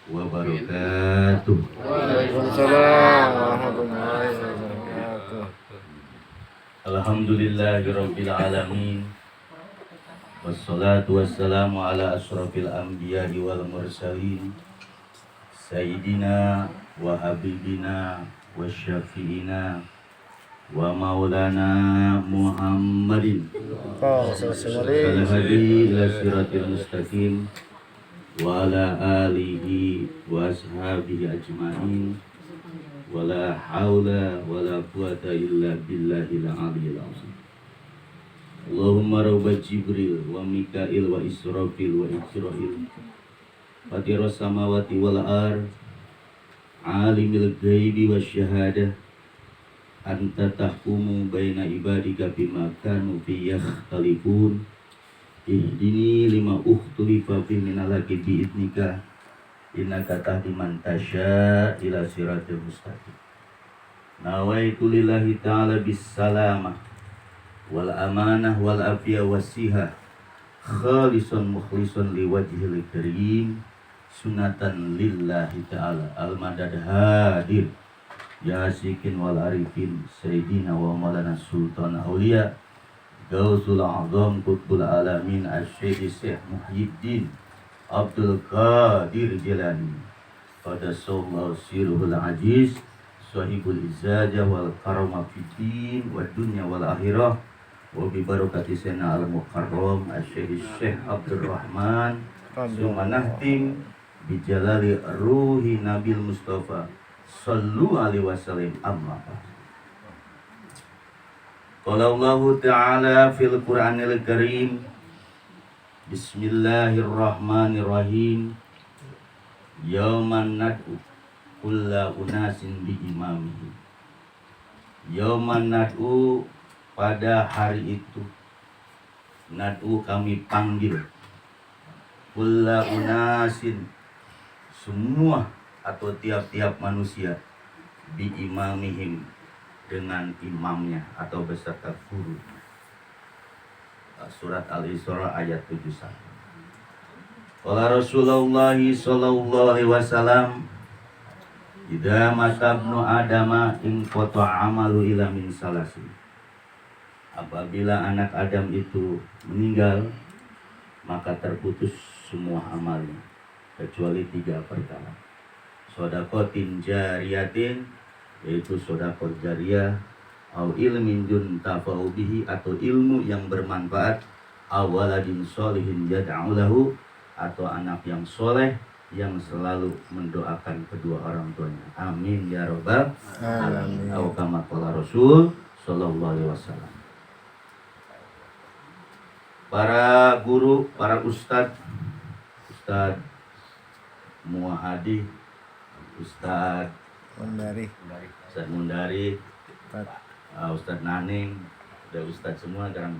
wabarakatuh. Waalaikumsalam warahmatullahi wabarakatuh. Alhamdulillahirabbil alamin. Wassalatu wassalamu ala asyrafil anbiya'i wal mursalin sayyidina wa habibina wa syafi'ina wa maulana Muhammadin al-hadi ila siratil mustaqim wa ala alihi wa ashabihi ajma'in wa la hawla wa la quwata illa billahil aliyyil azim. Allahumma rabba Jibril wa Mikail wa Israfil wa Israil Fatiras samawati wal ar alimil ghaibi wa syahadah anta tahkumu baina ibadika bima kanu fi yakhtalifun ihdini lima ukhtulifa fi minalaki bi'idnika innaka tahdi man tasya ila siratil mustaqim. Nawaitu lillahi ta'ala bis salamah wal amanah wal afiyah wasihah khalisan mukhlisan liwajhil karim sunatan lillahi ta'ala al-madad hadir yasikin wal arifin sayyidina wa maulana sultan auliya gausul azam kutbul alamin asyikh Syekh Muhyiddin Abdul Qadir Jilani pada sallallahu sirruhul aziz sahibul izajah wal karama fiddin wa dunya wal akhirah wa bi barakati sayyidina al-mukarram asyikh Syekh Abdul Rahman sumanahtim bi jalali ruhi nabil mustafa sallu alaihi wasallam amma qala Allah ta'ala fil Qur'anil Karim bismillahirrahmanirrahim yauman nad'u kulla unasin bi imamihim. Yauman nad'u, pada hari itu nad'u kami panggil kulla unasin, semua atau tiap-tiap manusia bi imamihim, dengan imamnya atau beserta guru. Surat Al-Isra ayat 71. Qala Rasulullah sallallahu alaihi wasallam idza matabnu adama in qata amalu ila min salasin. Apabila anak Adam itu meninggal, maka terputus semua amalnya kecuali 3 perkara. Shadaqatin jariyatin, yaitu sedekah jariyah, au ilmin yuntafa'u bihi, atau ilmu yang bermanfaat, awaladin sholihin yad'u lahu, atau anak yang soleh yang selalu mendoakan kedua orang tuanya. Amin ya rabbal alamin. Atau kama qala Rasul sallallahu alaihi wasallam. Para guru, para ustadz Muahadi, Ustadz Mundari, Ustadz Naning, udah Ustadz semua sekarang.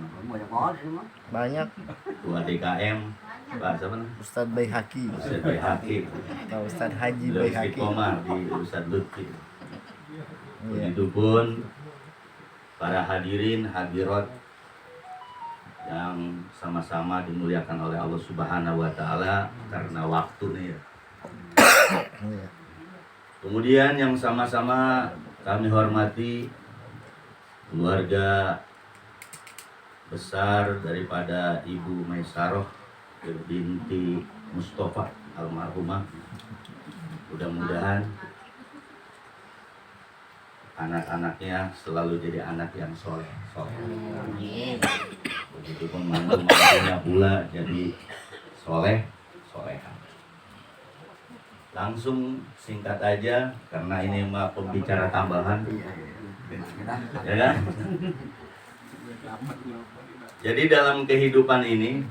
Banyak. Tua DKM, Pak siapa? Ustadz Baihaqi. Ustadz Baihaqi. Ustadz Haji Baihaqi. Komar di Ustadz Lutfi. Begitupun para hadirin hadirat yang sama-sama dimuliakan oleh Allah Subhanahu wa taala karena waktu nih ya. Kemudian yang sama-sama kami hormati keluarga besar daripada Ibu Maisaroh binti Mustafa almarhumah. Mudah-mudahan anak-anaknya selalu jadi anak yang soleh. Begitupun mantu-mantunya pula jadi soleh. Langsung singkat aja karena ini mah pembicara tambahan. Ya kan? Jadi dalam kehidupan ini,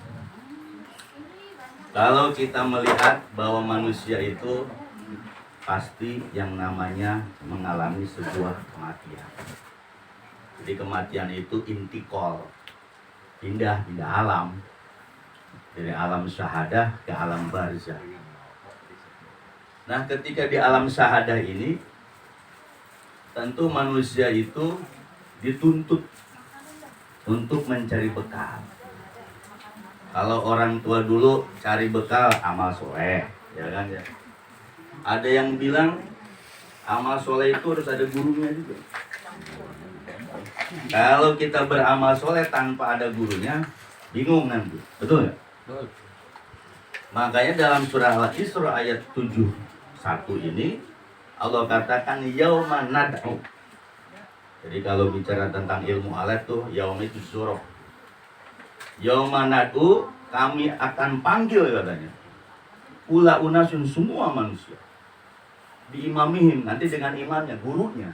kalau kita melihat bahwa manusia itu pasti yang namanya mengalami sebuah kematian. Jadi kematian itu intikal, pindah alam, dari alam syahadah ke alam barzah. Nah, ketika di alam syahadah ini, tentu manusia itu dituntut untuk mencari bekal. Kalau orang tua dulu cari bekal amal soleh, ya kan ya. Ada yang bilang amal soleh itu harus ada gurunya juga. Kalau kita beramal soleh tanpa ada gurunya, bingung nanti. Betul nggak? Makanya dalam surah Al-Isra ayat 71 ini Allah katakan yauma nad'u. Jadi kalau bicara tentang ilmu alat tuh yaum itu surah. Yauma nad'u, kami akan panggil katanya. Ula unasun, semua manusia. Diimamihim, nanti dengan imamnya, gurunya.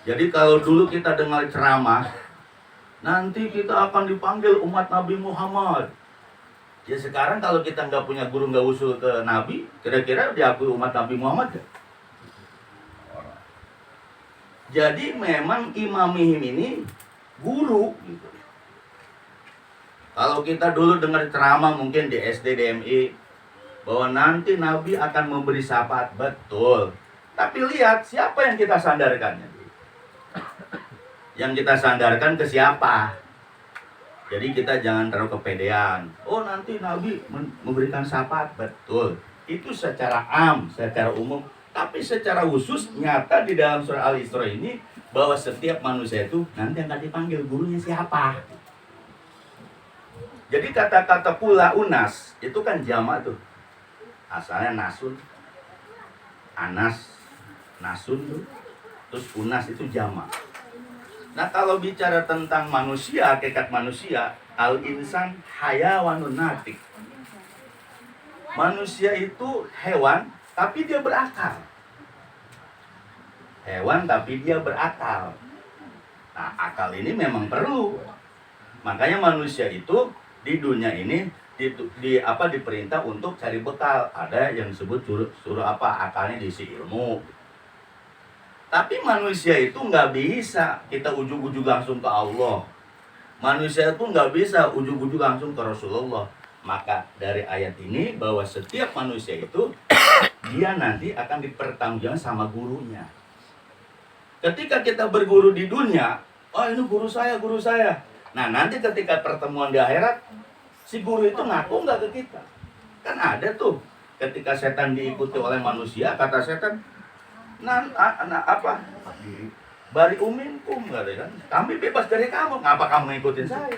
Jadi kalau dulu kita dengar ceramah, nanti kita akan dipanggil umat Nabi Muhammad. Ya sekarang kalau kita nggak punya guru, nggak usul ke Nabi, kira-kira diakui umat Nabi Muhammad gak? Jadi memang imamihim ini guru gitu. Kalau kita dulu dengar ceramah mungkin di SD, DMI, bahwa nanti Nabi akan memberi syafaat, betul. Tapi lihat siapa yang kita sandarkannya. Yang kita sandarkan ke siapa? Jadi kita jangan terlalu kepedean. Oh nanti Nabi memberikan syafaat, betul. Itu secara secara umum. Tapi secara khusus nyata di dalam surah Al-Isra ini bahwa setiap manusia itu nanti akan dipanggil gurunya siapa. Jadi kata-kata pula unas itu kan jamak tuh. Asalnya nasun, anas, nasun tuh. Terus unas itu jamak. Nah kalau bicara tentang manusia, hakikat manusia, al-insan hayawanun natik. Manusia itu hewan, tapi dia berakal. Hewan tapi dia berakal. Nah akal ini memang perlu. Makanya manusia itu di dunia ini diperintah untuk cari bekal. Ada yang disebut suruh apa? Akalnya diisi ilmu. Tapi manusia itu nggak bisa kita ujug-ujug langsung ke Allah. Manusia itu nggak bisa ujug-ujug langsung ke Rasulullah. Maka dari ayat ini bahwa setiap manusia itu dia nanti akan dipertanggungjawabkan sama gurunya. Ketika kita berguru di dunia, oh ini guru saya, guru saya. Nah nanti ketika pertemuan di akhirat, si guru itu ngaku nggak ke kita. Kan ada tuh ketika setan diikuti oleh manusia, kata setan, apa? Bari uminkum katanya kan. Kami bebas dari kamu. Ngapa kamu ngikutin saya?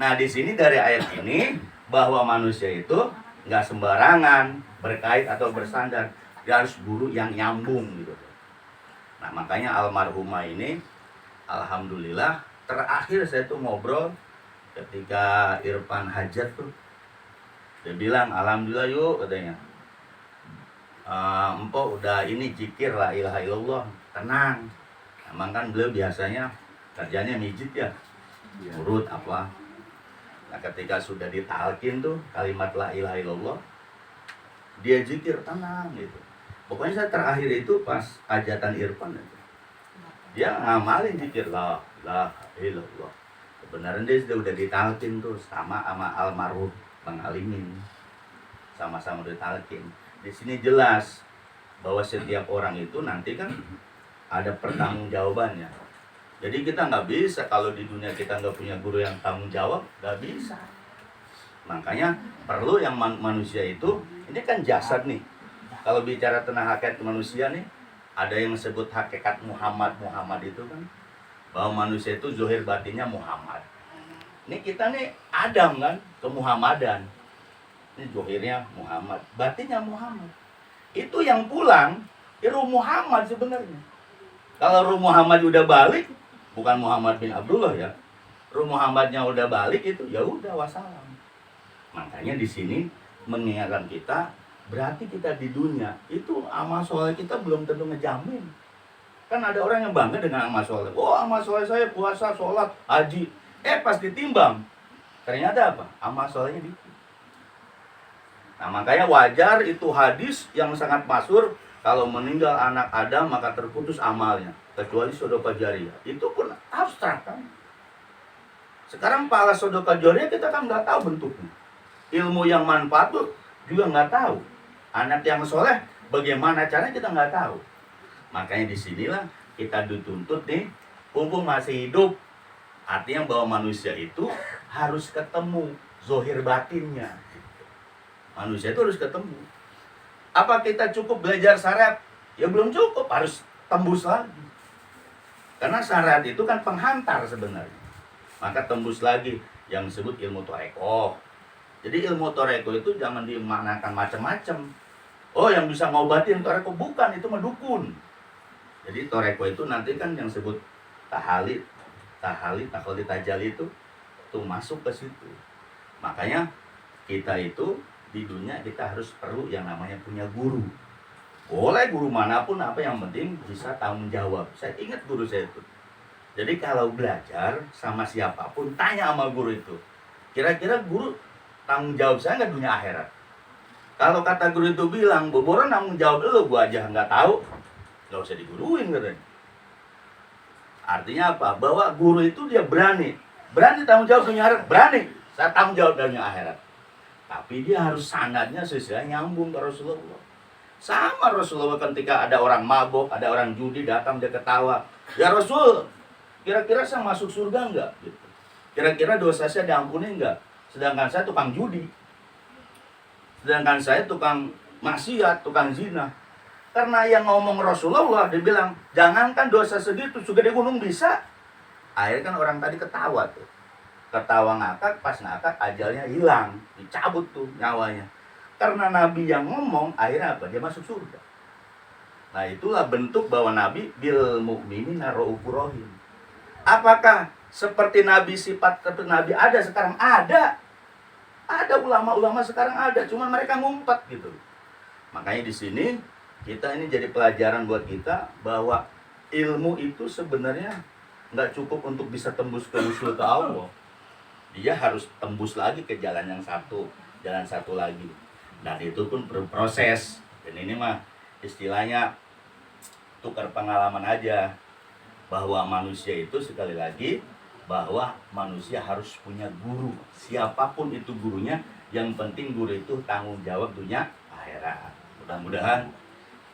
Nah, di sini dari ayat ini bahwa manusia itu nggak sembarangan berkait atau bersandar. Dia harus guru yang nyambung gitu. Nah, makanya almarhumah ini alhamdulillah terakhir saya tuh ngobrol ketika Irfan hajat tuh. Dia bilang, alhamdulillah yuk katanya. Empok udah ini zikir la ilaha illallah, tenang. Emang kan beliau biasanya kerjanya mijit ya, urut apa. Nah ketika sudah ditalkin tuh kalimat la ilaha illallah, dia zikir tenang gitu. Pokoknya saya terakhir itu pas hajatan Irfan itu, dia ngamalin zikir la ilaha illallah. Kebenaran dia sudah ditalkin tuh sama almarhum Bang Alimin, sama-sama ditalkin. Di sini jelas bahwa setiap orang itu nanti kan ada pertanggungjawabannya. Jadi kita nggak bisa kalau di dunia kita nggak punya guru yang tanggung jawab, nggak bisa. Makanya perlu yang manusia itu, ini kan jasad nih. Kalau bicara tentang hakikat manusia nih, ada yang sebut hakikat Muhammad itu kan, bahwa manusia itu zohir batinnya Muhammad. Ini kita nih Adam kan, kemuhammadan. Ini zohirnya Muhammad, batinnya Muhammad. Itu yang pulang, Ruh Muhammad sebenarnya. Kalau Ruh Muhammad udah balik, bukan Muhammad bin Abdullah ya. Ruh Muhammadnya udah balik itu, ya udah wassalam. Makanya di sini mengingatkan kita, berarti kita di dunia itu amal soleh kita belum tentu ngejamin. Kan ada orang yang bangga dengan amal soleh. Oh amal soleh saya puasa, sholat, haji. Pas ditimbang, ternyata apa? Amal solehnya dikit. Nah makanya wajar itu hadis yang sangat masyhur, kalau meninggal anak Adam maka terputus amalnya kecuali sedekah jariyah. Itu pun abstrak kan. Sekarang pahala sedekah jariyah kita kan nggak tahu bentuknya. Ilmu yang manfaat tuh juga nggak tahu. Anak yang soleh bagaimana caranya kita nggak tahu. Makanya disinilah kita dituntut nih, mumpung masih hidup. Artinya bahwa manusia itu harus ketemu zohir batinnya. Manusia itu harus ketemu. Apa kita cukup belajar syariat? Ya belum cukup, harus tembus lagi. Karena syariat itu kan penghantar sebenarnya. Maka tembus lagi yang disebut ilmu toreko. Jadi ilmu toreko itu jangan dimaknakan macam-macam. Oh, yang bisa ngobatin toreko, bukan, itu mendukun. Jadi toreko itu nanti kan yang disebut tahali, tajali itu tuh masuk ke situ. Makanya kita itu di dunia kita harus perlu yang namanya punya guru. Boleh guru manapun, apa yang penting bisa tanggung jawab. Saya ingat guru saya itu. Jadi kalau belajar sama siapapun, tanya sama guru itu. Kira-kira guru tanggung jawab saya nggak dunia akhirat? Kalau kata guru itu bilang, Boboron tanggung jawab lu, gua aja nggak tahu, nggak usah diguruin katanya. Artinya apa? Bahwa guru itu dia berani tanggung jawab dunia akhirat, berani. Saya tanggung jawab dunia akhirat. Tapi dia harus sanadnya sesuai nyambung ke Rasulullah. Sama Rasulullah ketika ada orang mabok, ada orang judi datang dia ketawa. Ya Rasul, kira-kira saya masuk surga enggak? Gitu. Kira-kira dosa saya diampuni enggak? Sedangkan saya tukang judi. Sedangkan saya tukang maksiat, tukang zina. Karena yang ngomong Rasulullah, dia bilang, jangankan dosa segitu, segede gunung bisa. Akhirnya kan orang tadi ketawa tuh. Ketawa ngakak, pas ngakak ajalnya hilang. Dicabut tuh nyawanya. Karena Nabi yang ngomong, akhirnya apa? Dia masuk surga. Nah itulah bentuk bahwa Nabi bil mu'minina ra'ufur rahim. Apakah seperti Nabi, sifat seperti Nabi ada sekarang? Ada. Ada ulama-ulama sekarang ada, cuman mereka ngumpet gitu. Makanya di sini kita ini jadi pelajaran buat kita bahwa ilmu itu sebenarnya nggak cukup untuk bisa tembus ke usul ke Allah. Dia harus tembus lagi ke jalan yang satu, jalan satu lagi. Dan itu pun berproses. Dan ini mah istilahnya tukar pengalaman aja. Bahwa manusia itu sekali lagi, bahwa manusia harus punya guru. Siapapun itu gurunya, yang penting guru itu tanggung jawab dunia akhirat. Mudah-mudahan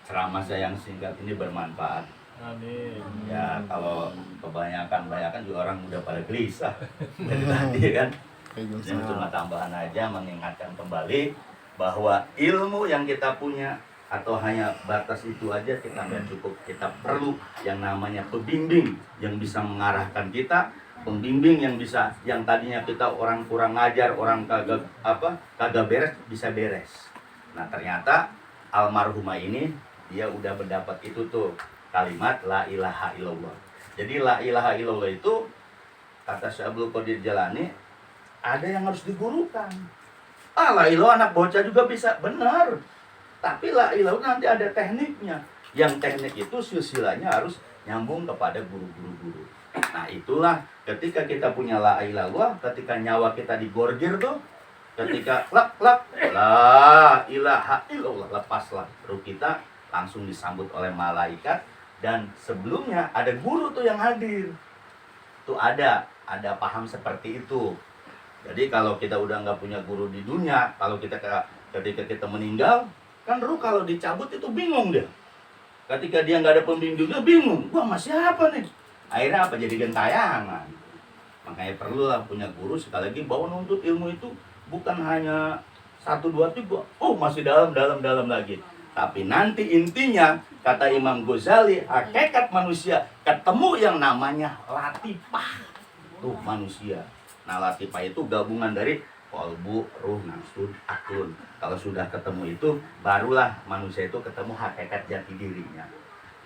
ceramah saya yang singkat ini bermanfaat. Amin. Ya kalau kebanyakan juga orang udah pada gelisah dari tadi kan. Ini cuma tambahan aja, mengingatkan kembali bahwa ilmu yang kita punya atau hanya batas itu aja kita nggak cukup. Kita perlu yang namanya pembimbing yang bisa mengarahkan kita, pembimbing yang bisa, yang tadinya kita orang kurang ngajar, orang kagak beres, bisa beres. Nah ternyata almarhumah ini dia udah mendapat itu tuh kalimat la ilaha illallah. Jadi la ilaha illallah itu kata Syekh Abdul Qadir Jalani ada yang harus digurukan. La ilaha anak bocah juga bisa, benar. Tapi la ilaha nanti ada tekniknya. Yang teknik itu silsilahnya harus nyambung kepada guru-guru. Nah itulah ketika kita punya la ilaha, ketika nyawa kita digorgir tuh, ketika lak la ilaha illallah, lepaslah ruh kita, langsung disambut oleh malaikat. Dan sebelumnya ada guru tuh yang hadir. Tuh ada paham seperti itu. Jadi kalau kita udah nggak punya guru di dunia, kalau ketika kita meninggal, kan ruh kalau dicabut itu bingung dia. Ketika dia nggak ada pembimbing, dia bingung. Wah masih apa nih? Akhirnya apa? Jadi gentayangan. Makanya perlulah punya guru. Sekali lagi bahwa nuntut ilmu itu bukan hanya 1, 2, 3. Oh masih dalam lagi. Tapi nanti intinya kata Imam Ghazali, hakikat manusia ketemu yang namanya latifah. Tuh manusia. Nah latifah itu gabungan dari kolbu, ruh, nafsu, aklun. Kalau sudah ketemu itu, barulah manusia itu ketemu hakikat jati dirinya.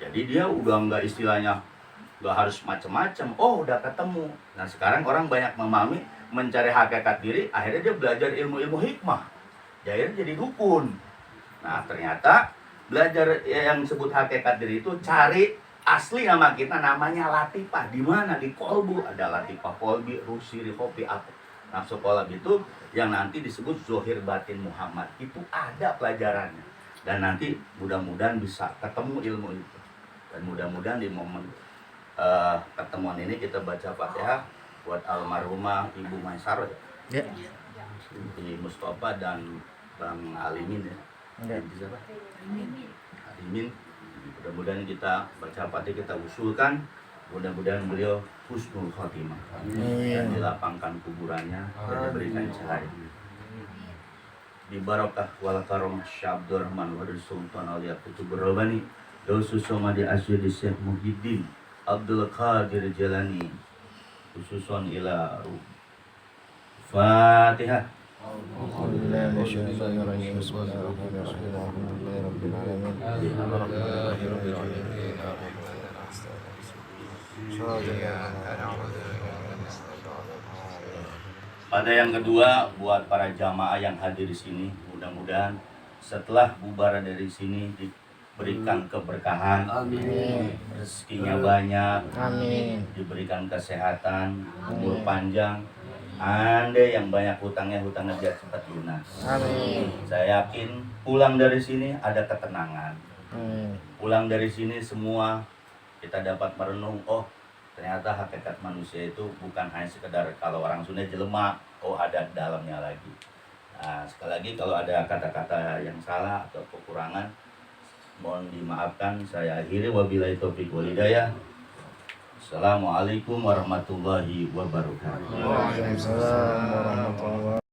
Jadi dia udah nggak istilahnya nggak harus macam-macam. Oh udah ketemu. Nah sekarang orang banyak memahami mencari hakikat diri, akhirnya dia belajar ilmu-ilmu hikmah. Akhirnya jadi dukun. Nah ternyata belajar yang disebut hakikat diri itu cari asli nama kita, namanya latifah. Di mana? Di kolbu. Ada latifah kolbi, rusiri, kopi, apa. Nafsu kolab itu yang nanti disebut zohir batin Muhammad. Itu ada pelajarannya. Dan nanti mudah-mudahan bisa ketemu ilmu itu. Dan mudah-mudahan di momen pertemuan ini kita baca Fatihah buat almarhumah Ibu Maisaro ya. Ini Mustafa dan Bang Alimin ya. Siapa? Alimin. Mudah-mudahan kita baca Fatihah, kita usulkan. Mudah-mudahan beliau husnul khotimah dan dilapangkan kuburannya dan diberikan cahaya. di barakah wal karam Syekh Abdurrahman Wadud Sultan Aulia Kutubur Rabbani Gausus Somadi Asyidi Syekh Muhyiddin Abdul Qadir Jalani khususon ila Fatihah. Alhamdulillah, Bismillahirrahmanirrahim. Bismillahirrahmanirrahim. Alhamdulillahirabbil alamin. Alhamdulillahirabbil alamin. Pada yang kedua, buat para jamaah yang hadir di sini, mudah-mudahan setelah bubar dari sini diberikan keberkahan, rezekinya banyak, Amin. diberikan kesehatan, umur panjang. Anda yang banyak hutangnya biar cepat lunas. Amin. Saya yakin pulang dari sini ada ketenangan. Amin. Pulang dari sini semua kita dapat merenung, oh ternyata hakikat manusia itu bukan hanya sekedar kalau orang Sunda jelema, oh ada dalamnya lagi. Nah, sekali lagi kalau ada kata-kata yang salah atau kekurangan, mohon dimaafkan. Saya akhiri, wabillahi taufiq wal hidayah. Assalamualaikum warahmatullahi wabarakatuh. Waalaikumsalam warahmatullahi